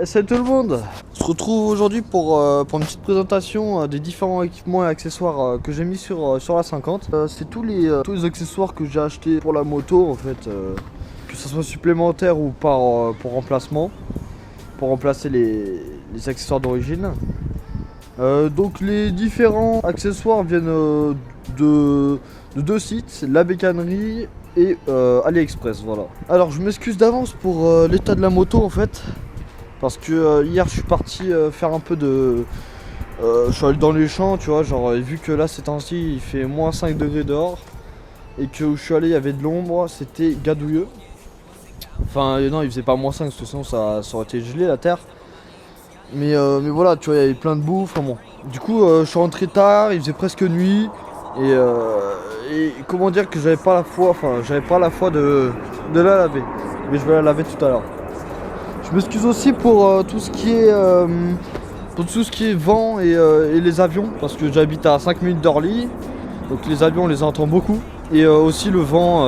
Salut tout le monde. On se retrouve aujourd'hui pour une petite présentation des différents équipements et accessoires que j'ai mis sur la 50. C'est tous les accessoires que j'ai achetés pour la moto en fait, que ce soit supplémentaire ou pour remplacement, pour remplacer les accessoires d'origine. Donc les différents accessoires viennent de deux sites, la bécannerie et AliExpress, voilà. Alors je m'excuse d'avance pour l'état de la moto en fait. Parce que hier je suis parti faire un peu de... je suis allé dans les champs, tu vois, genre vu que là ces temps-ci il fait moins 5 degrés dehors. Et que où je suis allé il y avait de l'ombre, c'était gadouilleux. Enfin non il faisait pas moins 5 parce que sinon ça aurait été gelé la terre. Mais voilà, tu vois, il y avait plein de boue, enfin bon. Du coup je suis rentré tard, il faisait presque nuit. Et comment dire que j'avais pas la foi de la laver. Mais je vais la laver tout à l'heure. Je m'excuse aussi pour tout ce qui est vent et les avions parce que j'habite à 5 minutes d'Orly, donc les avions on les entend beaucoup et aussi le vent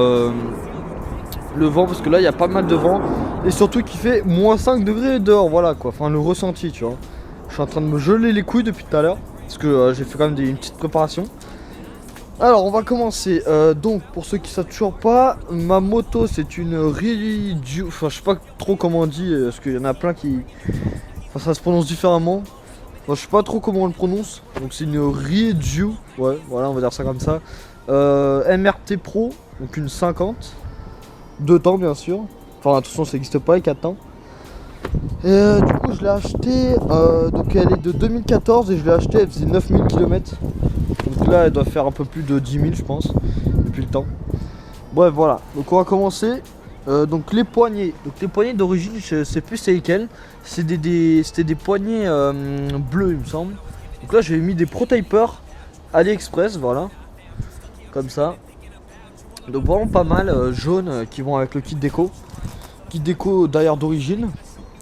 parce que là il y a pas mal de vent et surtout qu'il fait moins 5 degrés dehors, voilà quoi, enfin le ressenti, tu vois. Je suis en train de me geler les couilles depuis tout à l'heure parce que j'ai fait quand même une petite préparation. Alors on va commencer, donc pour ceux qui savent toujours pas, ma moto c'est une Ryu, enfin je sais pas trop comment on dit, parce qu'il y en a plein qui, enfin ça se prononce différemment, enfin, je sais pas trop comment on le prononce, donc c'est une Ryu, ouais voilà on va dire ça comme ça, MRT Pro, donc une 50, 2 temps bien sûr, enfin de toute façon ça n'existe pas les 4 temps. Et du coup je l'ai acheté, donc elle est de 2014 et je l'ai acheté, elle faisait 9000 km. Donc là elle doit faire un peu plus de 10 000 je pense, depuis le temps. Bref voilà, donc on va commencer. Donc les poignées. Donc les poignées d'origine, je sais plus c'est lesquelles. C'était des poignées bleues il me semble. Donc là j'ai mis des Pro-Taper AliExpress, voilà. Comme ça. Donc vraiment pas mal, jaunes qui vont avec le kit déco. Kit déco d'ailleurs d'origine,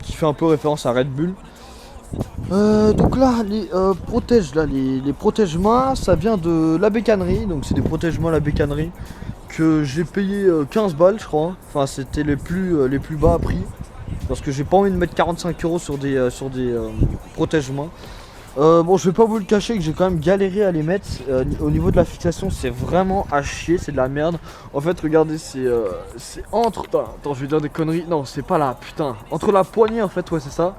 qui fait un peu référence à Red Bull. Donc là les les protège-mains ça vient de la bécannerie, donc c'est des protège-mains la bécannerie que j'ai payé 15 balles je crois, enfin c'était les plus bas à prix parce que j'ai pas envie de mettre 45 € sur des protège-mains. Bon je vais pas vous le cacher que j'ai quand même galéré à les mettre, au niveau de la fixation c'est vraiment à chier, c'est de la merde. En fait regardez c'est entre, attends je vais dire des conneries, non c'est pas là putain, entre la poignée en fait, ouais c'est ça.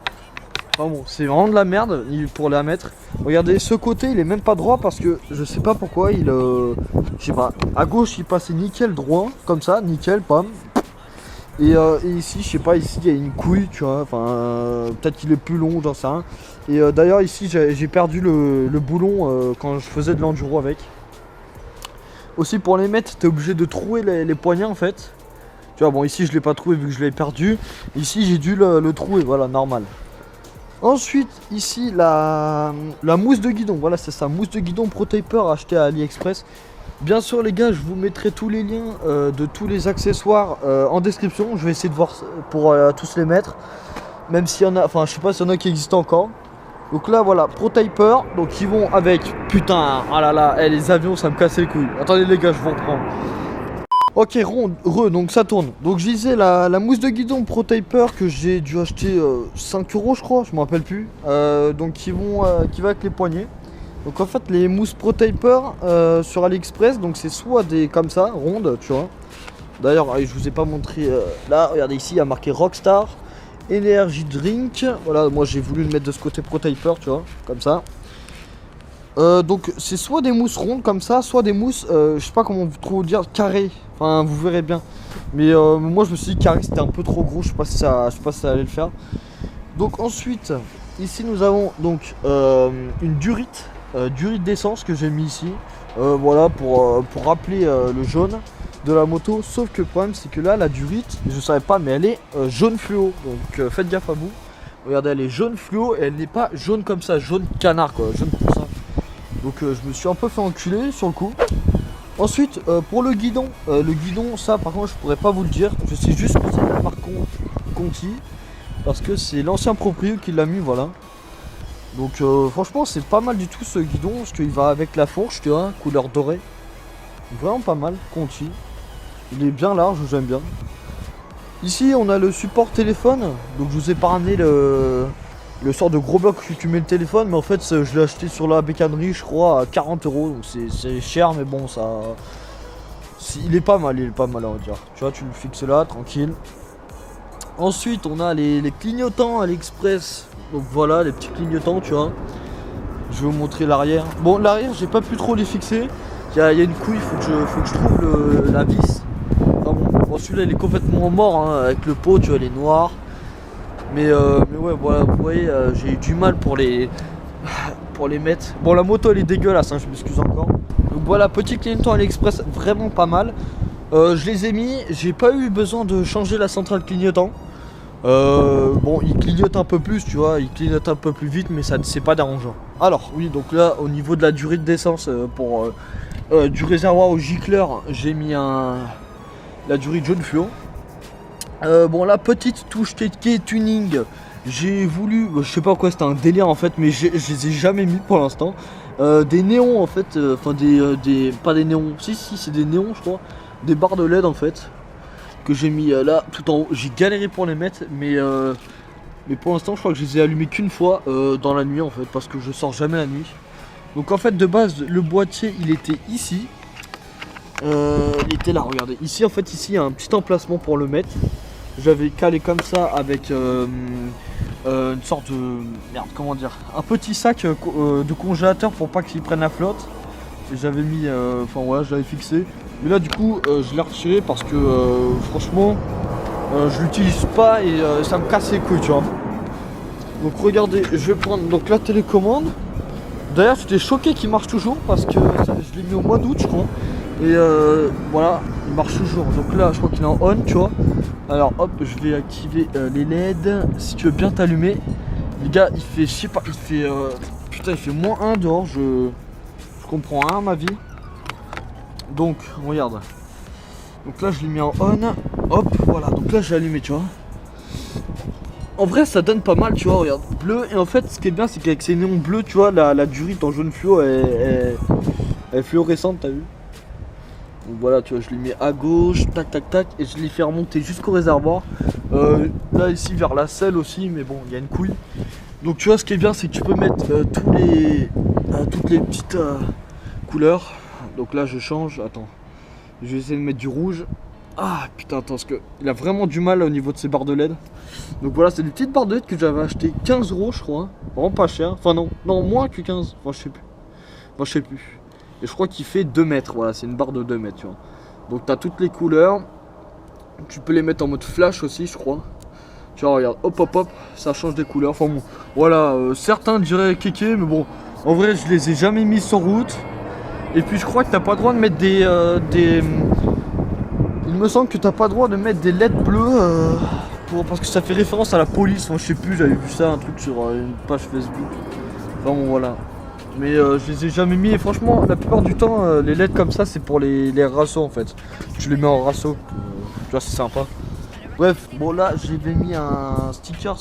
Enfin bon, c'est vraiment de la merde pour la mettre. Regardez, ce côté il est même pas droit parce que je sais pas pourquoi je sais pas, à gauche il passait nickel droit, comme ça, nickel, pam. Et ici, je sais pas, ici il y a une couille, tu vois, enfin peut-être qu'il est plus long, j'en sais rien. Et d'ailleurs ici j'ai perdu le boulon quand je faisais de l'enduro avec. Aussi pour les mettre, t'es obligé de trouer les poignets en fait. Tu vois, bon ici je l'ai pas trouvé vu que je l'ai perdu. Ici j'ai dû le trouver, voilà, normal. Ensuite, ici, la mousse de guidon. Voilà, c'est ça, mousse de guidon Pro-Taper achetée à AliExpress. Bien sûr, les gars, je vous mettrai tous les liens de tous les accessoires en description. Je vais essayer de voir pour tous les mettre. Même s'il y en a, enfin, je sais pas s'il y en a qui existent encore. Donc là, voilà, Pro-Taper. Donc, ils vont avec, putain, ah là là, les avions, ça me casse les couilles. Attendez, les gars, je vous reprends. Ok, donc ça tourne. Donc je disais la mousse de guidon Pro-Taper que j'ai dû acheter 5 € je crois, je me rappelle plus. Donc qui va avec les poignets. Donc en fait les mousses Pro-Taper sur AliExpress, donc c'est soit des comme ça, rondes, tu vois. D'ailleurs je vous ai pas montré, là regardez ici il y a marqué Rockstar Energy Drink. Voilà, moi j'ai voulu le mettre de ce côté Pro-Taper, tu vois, comme ça. Donc c'est soit des mousses rondes comme ça, soit des mousses, je sais pas comment trop dire, carrées. Enfin vous verrez bien. Mais moi je me suis dit carré c'était un peu trop gros, je sais pas si ça allait le faire. Donc ensuite, ici nous avons donc une durite, d'essence que j'ai mis ici. Voilà pour rappeler le jaune de la moto. Sauf que le problème c'est que là la durite, je savais pas mais elle est jaune fluo. Donc faites gaffe à vous. Regardez elle est jaune fluo et elle n'est pas jaune comme ça, jaune canard quoi, jaune poussin. Donc je me suis un peu fait enculer sur le coup. Ensuite pour le guidon ça par contre je pourrais pas vous le dire. Je sais juste que c'est de la marque Conti. Parce que c'est l'ancien proprio qui l'a mis, voilà. Donc franchement c'est pas mal du tout ce guidon. Parce qu'il va avec la fourche, tu vois, couleur dorée. Vraiment pas mal, Conti. Il est bien large, j'aime bien. Ici on a le support téléphone, donc je vous ai pas ramené le sort de gros bloc que tu mets le téléphone, mais en fait je l'ai acheté sur la bécannerie je crois à 40 €, donc c'est cher mais bon ça... il est pas mal on va dire. Tu vois, tu le fixes là, tranquille. Ensuite on a les clignotants AliExpress, donc voilà les petits clignotants tu vois. Je vais vous montrer l'arrière. Bon l'arrière j'ai pas pu trop les fixer, il y a une couille, faut que je trouve la vis. Enfin, bon celui-là il est complètement mort hein, avec le pot tu vois, il est noir. Mais ouais voilà, vous voyez j'ai eu du mal pour les mettre. Bon la moto elle est dégueulasse hein, je m'excuse encore. Donc voilà, petit clignotant AliExpress vraiment pas mal. Je les ai mis, j'ai pas eu besoin de changer la centrale clignotant. Bon il clignote un peu plus tu vois, il clignote un peu plus vite mais ça c'est pas dérangeant. Alors oui donc là au niveau de la durée de d'essence pour du réservoir au gicleur j'ai mis la durée de jaune fluo. Bon la petite touche TK tuning, j'ai voulu, je sais pas quoi, c'était un délire en fait mais je les ai jamais mis pour l'instant. Des néons en fait, enfin pas des néons, si c'est des néons je crois, des barres de LED en fait que j'ai mis là tout en haut. J'ai galéré pour les mettre mais pour l'instant je crois que je les ai allumés qu'une fois dans la nuit en fait parce que je sors jamais la nuit. Donc en fait de base le boîtier il était ici, il était là, regardez ici en fait, ici il y a un petit emplacement pour le mettre. J'avais calé comme ça avec une sorte de... merde, comment dire, un petit sac de congélateur pour pas qu'il prenne la flotte. Et j'avais mis... enfin voilà, je l'avais fixé. Mais là du coup, je l'ai retiré parce que franchement, je l'utilise pas et ça me casse les couilles, tu vois. Donc regardez, je vais prendre donc la télécommande. D'ailleurs, j'étais choqué qu'il marche toujours parce que je l'ai mis au mois d'août, je crois. Et voilà, il marche toujours. Donc là, je crois qu'il est en on, tu vois. Alors hop, je vais activer les LED. Si tu veux bien t'allumer. Les gars, il fait, je sais pas, il fait... putain, il fait -1 dehors. Je comprends rien à ma vie. Donc, regarde. Donc là, je l'ai mis en on. Hop, voilà. Donc là, j'ai allumé, tu vois. En vrai, ça donne pas mal, tu vois. Regarde, bleu. Et en fait, ce qui est bien, c'est qu'avec ces néons bleus, tu vois, la durite en jaune fluo elle est fluorescente, t'as vu. Donc voilà, tu vois, je l'ai mis à gauche, tac tac tac, et je l'ai fait remonter jusqu'au réservoir. Là ici vers la selle aussi, mais bon, il y a une couille. Donc tu vois, ce qui est bien, c'est que tu peux mettre toutes les petites couleurs. Donc là, je change. Attends, je vais essayer de mettre du rouge. Ah putain, attends, parce que il a vraiment du mal au niveau de ses barres de LED. Donc voilà, c'est des petites barres de LED que j'avais acheté 15 € je crois, hein. Vraiment pas cher. Enfin non, moins que 15. Enfin je sais plus. Enfin je sais plus. Et je crois qu'il fait 2 mètres, voilà, c'est une barre de 2 mètres, tu vois. Donc tu as toutes les couleurs. Tu peux les mettre en mode flash aussi, je crois. Tu vois, regarde, hop hop hop, ça change des couleurs. Enfin bon, voilà, certains diraient kéké, mais bon, en vrai, je les ai jamais mis sur route. Et puis je crois que t'as pas le droit de mettre il me semble que t'as pas le droit de mettre des LED bleues parce que ça fait référence à la police. Enfin, je sais plus, j'avais vu ça, un truc sur une page Facebook. Enfin bon, voilà. Mais je les ai jamais mis et franchement la plupart du temps les LED comme ça c'est pour les rassos en fait. Tu les mets en rasso, tu vois c'est sympa. Bref, bon là j'avais mis un stickers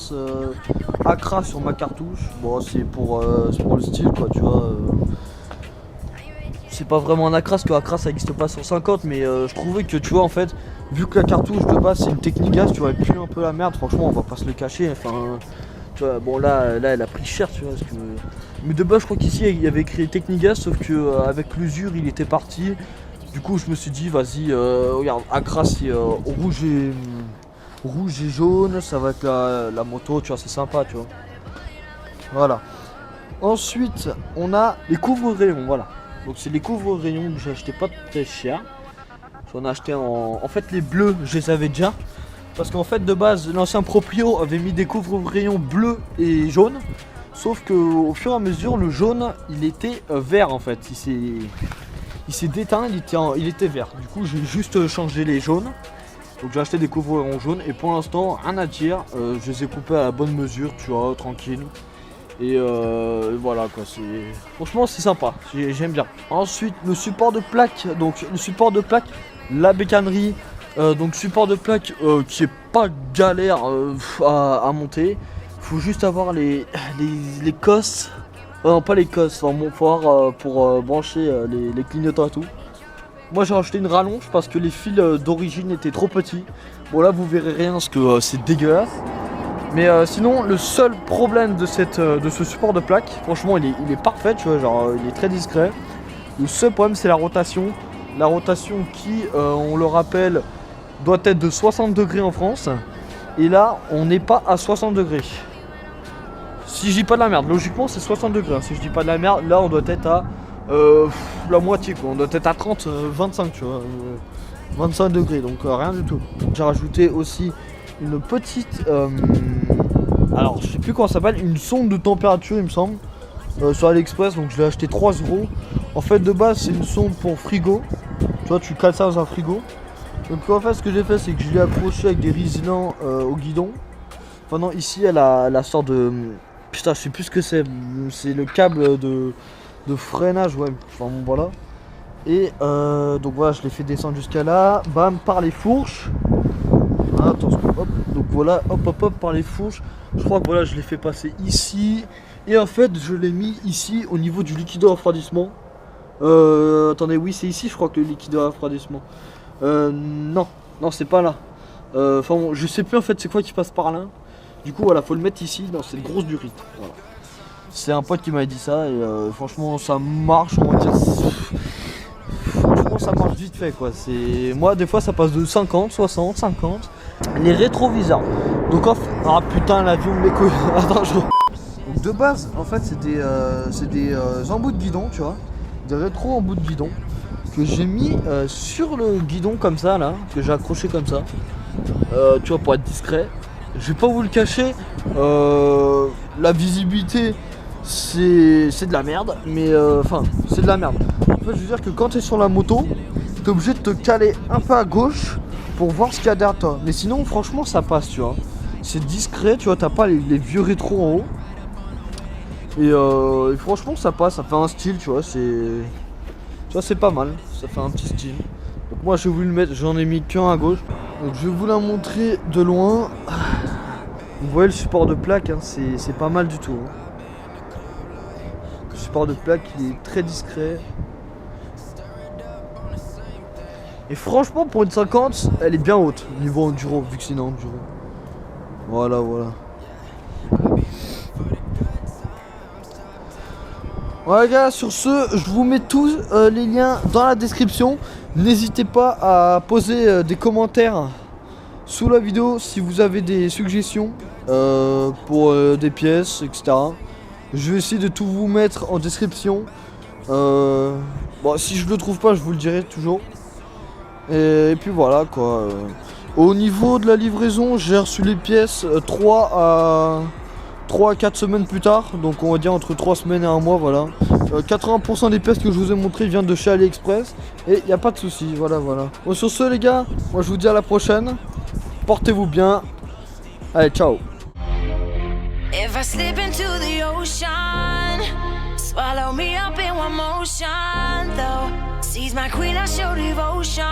Accra sur ma cartouche. Bon c'est pour le style quoi tu vois. C'est pas vraiment un Accra parce que Accra ça existe pas sur 50 mais je trouvais que tu vois en fait vu que la cartouche de base c'est une Technigas tu vois elle pue un peu la merde franchement on va pas se le cacher enfin. Tu vois, bon là elle a pris cher tu vois parce que... Mais de base je crois qu'ici il y avait écrit Technigas sauf que avec l'usure il était parti. Du coup je me suis dit vas-y regarde Accra c'est rouge et jaune, ça va être la moto tu vois c'est sympa tu vois. Voilà. Ensuite on a les couvre-rayons, voilà. Donc c'est les couvre-rayons que j'ai acheté pas très cher. J'en ai acheté en fait les bleus je les avais déjà. Parce qu'en fait de base l'ancien proprio avait mis des couvre-rayons bleus et jaunes. Sauf que au fur et à mesure le jaune il était vert en fait. Il s'est déteint, il était vert. Du coup j'ai juste changé les jaunes. Donc j'ai acheté des couvre-rayons jaunes et pour l'instant rien à dire. Je les ai coupés à la bonne mesure, tu vois, tranquille. Et voilà quoi, franchement c'est sympa, j'aime bien. Ensuite le support de plaque, donc le support de plaque, la bécannerie. Donc support de plaque qui est pas galère à monter. Faut juste avoir les cosses. Non pas les cosses, faut avoir pour brancher les clignotants et tout. Moi j'ai acheté une rallonge parce que les fils d'origine étaient trop petits. Bon là vous verrez rien parce que c'est dégueulasse. Mais sinon le seul problème de ce support de plaque, franchement il est parfait, tu vois, genre il est très discret. Le seul problème c'est la rotation. La rotation qui, on le rappelle, doit être de 60 degrés en France. Et là on n'est pas à 60 degrés. Si je dis pas de la merde, logiquement c'est 60 degrés. Si je dis pas de la merde, là on doit être à la moitié quoi. On doit être à 30, 25 tu vois. 25 degrés, donc rien du tout. J'ai rajouté aussi une petite... alors je sais plus comment ça s'appelle, une sonde de température il me semble. Sur AliExpress, donc je l'ai acheté 3 €. En fait de base c'est une sonde pour frigo. Tu vois, tu cales ça dans un frigo. Donc en fait ce que j'ai fait c'est que je l'ai accroché avec des résilants au guidon. Enfin non, ici elle a la sorte de... Putain je sais plus ce que c'est. C'est le câble de freinage, ouais. Enfin bon voilà. Et donc voilà, je l'ai fait descendre jusqu'à là. Bam, par les fourches. Attention, hop. Donc voilà, hop hop hop par les fourches. Je crois que voilà, je l'ai fait passer ici. Et en fait je l'ai mis ici au niveau du liquide refroidissement. Attendez, oui c'est ici je crois que le liquide refroidissement. Non, non c'est pas là. Enfin bon, je sais plus en fait c'est quoi qui passe par là. Du coup voilà, faut le mettre ici dans cette grosse durite. Voilà. C'est un pote qui m'avait dit ça et franchement ça marche, on va dire. Franchement ça marche vite fait quoi. C'est... Moi des fois ça passe de 50, 60, 50. Les rétroviseurs. Donc ah putain l'avion me les couilles. Attends je... Donc, de base en fait c'est des embouts de guidon tu vois. Des rétros embouts de guidon que j'ai mis sur le guidon comme ça là. Que j'ai accroché comme ça. Tu vois pour être discret. Je vais pas vous le cacher. La visibilité c'est de la merde. Mais enfin c'est de la merde. En fait je veux dire que quand tu es sur la moto, tu es obligé de te caler un peu à gauche pour voir ce qu'il y a derrière toi. Mais sinon franchement ça passe tu vois. C'est discret, tu vois, t'as pas les vieux rétros en haut. Et franchement ça passe, ça fait un style tu vois, c'est... Tu vois c'est pas mal, ça fait un petit style. Donc moi je vais vous le mettre, j'en ai mis qu'un à gauche. Donc je vais vous la montrer de loin. Vous voyez le support de plaque, hein, c'est pas mal du tout. Hein. Le support de plaque il est très discret. Et franchement pour une 50, elle est bien haute niveau enduro, vu que c'est une enduro. Voilà, voilà. Voilà gars, sur ce, je vous mets tous les liens dans la description. N'hésitez pas à poser des commentaires sous la vidéo si vous avez des suggestions pour des pièces, etc. Je vais essayer de tout vous mettre en description. Bon, si je le trouve pas, je vous le dirai toujours. Et puis voilà quoi. Au niveau de la livraison, j'ai reçu les pièces 3 à 4 semaines plus tard. Donc on va dire entre 3 semaines et 1 mois, voilà. 80% des pièces que je vous ai montrées viennent de chez AliExpress. Et il n'y a pas de souci, voilà, voilà. Bon sur ce les gars, moi je vous dis à la prochaine. Portez-vous bien. Allez, ciao. If I slip into the ocean, swallow me up in one motion, though. Seize my queen, I show devotion.